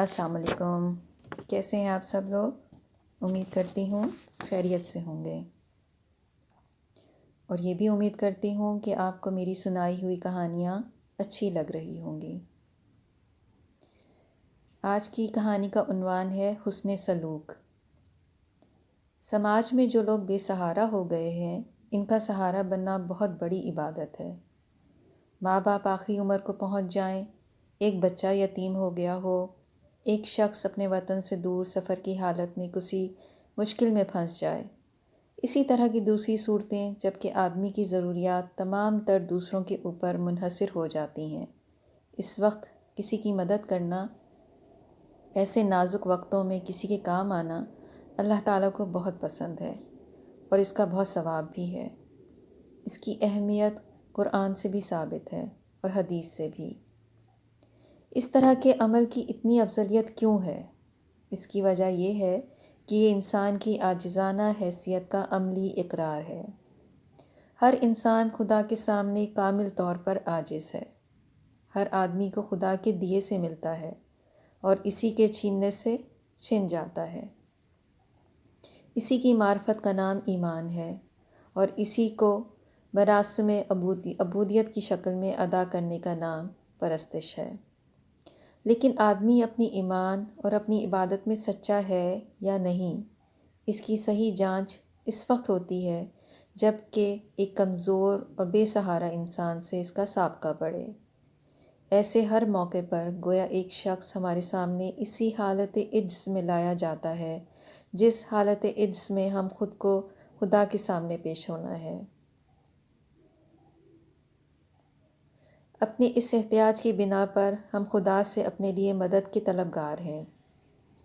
السلام علیکم، کیسے ہیں آپ سب لوگ؟ امید کرتی ہوں خیریت سے ہوں گے، اور یہ بھی امید کرتی ہوں کہ آپ کو میری سنائی ہوئی کہانیاں اچھی لگ رہی ہوں گی۔ آج کی کہانی کا عنوان ہے حسن سلوک۔ سماج میں جو لوگ بے سہارا ہو گئے ہیں، ان کا سہارا بننا بہت بڑی عبادت ہے۔ ماں باپ آخری عمر کو پہنچ جائیں، ایک بچہ یتیم ہو گیا ہو، ایک شخص اپنے وطن سے دور سفر کی حالت میں کسی مشکل میں پھنس جائے، اسی طرح کی دوسری صورتیں جب کہ آدمی کی ضروریات تمام تر دوسروں کے اوپر منحصر ہو جاتی ہیں۔ اس وقت کسی کی مدد کرنا، ایسے نازک وقتوں میں کسی کے کام آنا اللہ تعالیٰ کو بہت پسند ہے، اور اس کا بہت ثواب بھی ہے۔ اس کی اہمیت قرآن سے بھی ثابت ہے اور حدیث سے بھی۔ اس طرح کے عمل کی اتنی افضلیت کیوں ہے؟ اس کی وجہ یہ ہے کہ یہ انسان کی عاجزانہ حیثیت کا عملی اقرار ہے۔ ہر انسان خدا کے سامنے کامل طور پر عاجز ہے۔ ہر آدمی کو خدا کے دیے سے ملتا ہے اور اسی کے چھیننے سے چھن جاتا ہے۔ اسی کی معرفت کا نام ایمان ہے، اور اسی کو مراسم عبودیت کی شکل میں ادا کرنے کا نام پرستش ہے۔ لیکن آدمی اپنی ایمان اور اپنی عبادت میں سچا ہے یا نہیں، اس کی صحیح جانچ اس وقت ہوتی ہے جب کہ ایک کمزور اور بے سہارا انسان سے اس کا سابقہ پڑے۔ ایسے ہر موقع پر گویا ایک شخص ہمارے سامنے اسی حالت عجز میں لایا جاتا ہے جس حالت عجز میں ہم خود کو خدا کے سامنے پیش ہونا ہے۔ اپنے اس احتیاج کی بنا پر ہم خدا سے اپنے لیے مدد کے طلبگار ہیں۔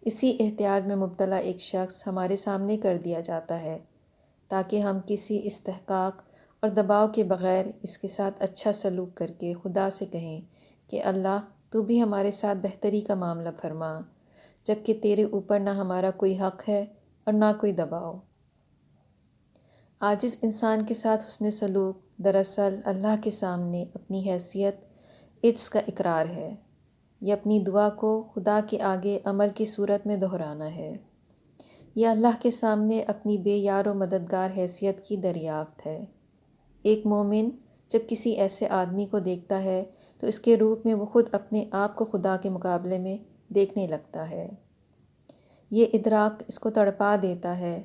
اسی احتیاج میں مبتلا ایک شخص ہمارے سامنے کر دیا جاتا ہے تاکہ ہم کسی استحقاق اور دباؤ کے بغیر اس کے ساتھ اچھا سلوک کر کے خدا سے کہیں کہ اللہ تو بھی ہمارے ساتھ بہتری کا معاملہ فرما، جبکہ تیرے اوپر نہ ہمارا کوئی حق ہے اور نہ کوئی دباؤ۔ عاجز انسان کے ساتھ حسن سلوک دراصل اللہ کے سامنے اپنی حیثیت عجز کا اقرار ہے۔ یہ اپنی دعا کو خدا کے آگے عمل کی صورت میں دہرانا ہے۔ یہ اللہ کے سامنے اپنی بے یار و مددگار حیثیت کی دریافت ہے۔ ایک مومن جب کسی ایسے آدمی کو دیکھتا ہے تو اس کے روپ میں وہ خود اپنے آپ کو خدا کے مقابلے میں دیکھنے لگتا ہے۔ یہ ادراک اس کو تڑپا دیتا ہے۔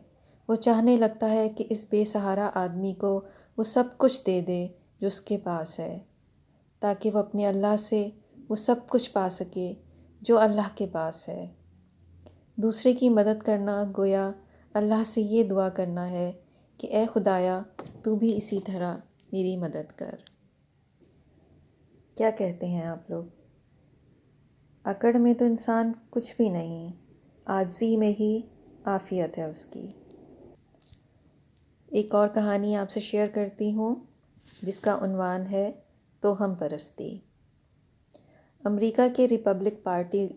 وہ چاہنے لگتا ہے کہ اس بے سہارا آدمی کو وہ سب کچھ دے دے جو اس کے پاس ہے، تاکہ وہ اپنے اللہ سے وہ سب کچھ پا سکے جو اللہ کے پاس ہے۔ دوسرے کی مدد کرنا گویا اللہ سے یہ دعا کرنا ہے کہ اے خدایا تو بھی اسی طرح میری مدد کر۔ کیا کہتے ہیں آپ لوگ؟ اکڑ میں تو انسان کچھ بھی نہیں، عاجزی میں ہی عافیت ہے اس کی۔ ایک اور کہانی آپ سے شیئر کرتی ہوں جس کا عنوان ہے توہم پرستی۔ امریکہ کے ریپبلک پارٹی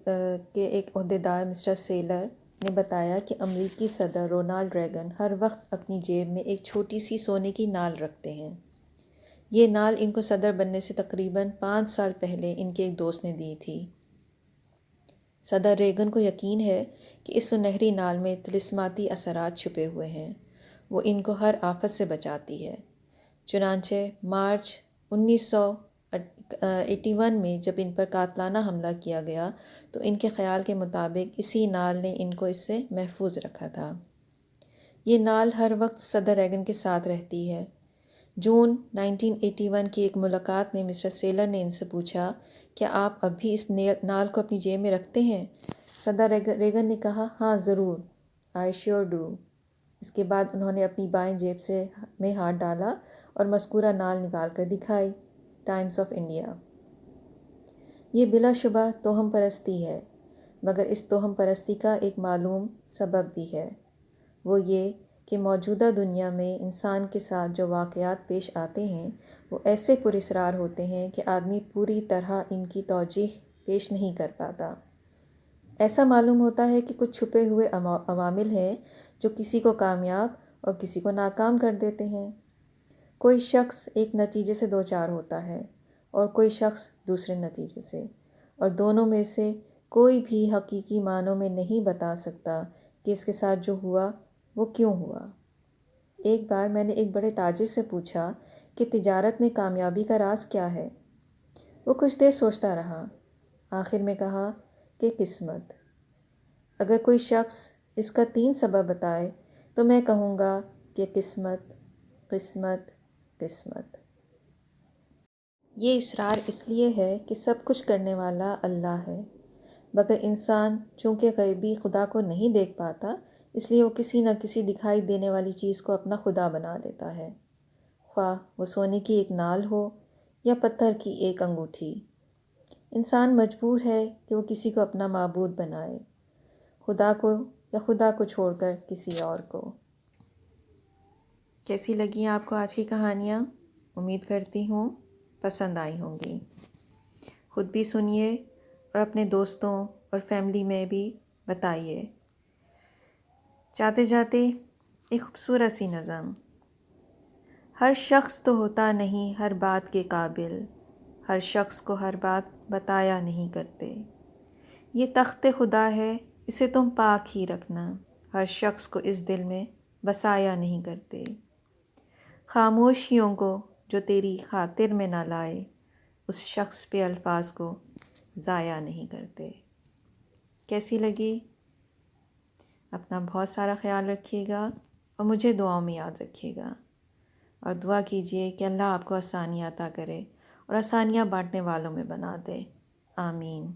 کے ایک عہدیدار مسٹر سیلر نے بتایا کہ امریکی صدر رونالڈ ریگن ہر وقت اپنی جیب میں ایک چھوٹی سی سونے کی نال رکھتے ہیں۔ یہ نال ان کو صدر بننے سے تقریباً 5 سال پہلے ان کے ایک دوست نے دی تھی۔ صدر ریگن کو یقین ہے کہ اس سنہری نال میں طلسماتی اثرات چھپے ہوئے ہیں، وہ ان کو ہر آفت سے بچاتی ہے۔ چنانچہ مارچ 1981 میں جب ان پر قاتلانہ حملہ کیا گیا تو ان کے خیال کے مطابق اسی نال نے ان کو اس سے محفوظ رکھا تھا۔ یہ نال ہر وقت صدر ریگن کے ساتھ رہتی ہے۔ جون 1981 کی ایک ملاقات میں مسٹر سیلر نے ان سے پوچھا، کیا آپ اب بھی اس نال کو اپنی جیب میں رکھتے ہیں؟ صدر ریگن نے کہا، ہاں ضرور، آئی شیور ڈو۔ اس کے بعد انہوں نے اپنی بائیں جیب میں ہاتھ ڈالا اور مذکورہ نال نکال کر دکھائی۔ Times of India. یہ بلا شبہ توہم پرستی ہے، مگر اس توہم پرستی کا ایک معلوم سبب بھی ہے۔ وہ یہ کہ موجودہ دنیا میں انسان کے ساتھ جو واقعات پیش آتے ہیں وہ ایسے پراسرار ہوتے ہیں کہ آدمی پوری طرح ان کی توجیہ پیش نہیں کر پاتا۔ ایسا معلوم ہوتا ہے کہ کچھ چھپے ہوئے عوامل ہیں جو کسی کو کامیاب اور کسی کو ناکام کر دیتے ہیں۔ کوئی شخص ایک نتیجے سے دوچار ہوتا ہے اور کوئی شخص دوسرے نتیجے سے، اور دونوں میں سے کوئی بھی حقیقی معنوں میں نہیں بتا سکتا کہ اس کے ساتھ جو ہوا وہ کیوں ہوا۔ ایک بار میں نے ایک بڑے تاجر سے پوچھا کہ تجارت میں کامیابی کا راز کیا ہے؟ وہ کچھ دیر سوچتا رہا، آخر میں کہا کہ قسمت۔ اگر کوئی شخص اس کا 3 سبب بتائے تو میں کہوں گا کہ قسمت، قسمت، قسمت۔ یہ اصرار اس لیے ہے کہ سب کچھ کرنے والا اللہ ہے، مگر انسان چونکہ غیبی خدا کو نہیں دیکھ پاتا، اس لیے وہ کسی نہ کسی دکھائی دینے والی چیز کو اپنا خدا بنا لیتا ہے، خواہ وہ سونے کی ایک نال ہو یا پتھر کی ایک انگوٹھی۔ انسان مجبور ہے کہ وہ کسی کو اپنا معبود بنائے، خدا کو یا خدا کو چھوڑ کر کسی اور کو۔ کیسی لگیں آپ کو آج کی کہانیاں؟ امید کرتی ہوں پسند آئی ہوں گی۔ خود بھی سنیے اور اپنے دوستوں اور فیملی میں بھی بتائیے۔ جاتے جاتے ایک خوبصورت سی نظم۔ ہر شخص تو ہوتا نہیں ہر بات کے قابل، ہر شخص کو ہر بات بتایا نہیں کرتے، یہ تخت خدا ہے اسے تم پاک ہی رکھنا، ہر شخص کو اس دل میں بسایا نہیں کرتے، خاموشیوں کو جو تیری خاطر میں نہ لائے، اس شخص پہ الفاظ کو ضائع نہیں کرتے۔ کیسی لگی؟ اپنا بہت سارا خیال رکھیے گا اور مجھے دعاؤں میں یاد رکھیے گا، اور دعا کیجئے کہ اللہ آپ کو آسانیاں عطا کرے اور آسانیاں بانٹنے والوں میں بنا دے۔ آمین۔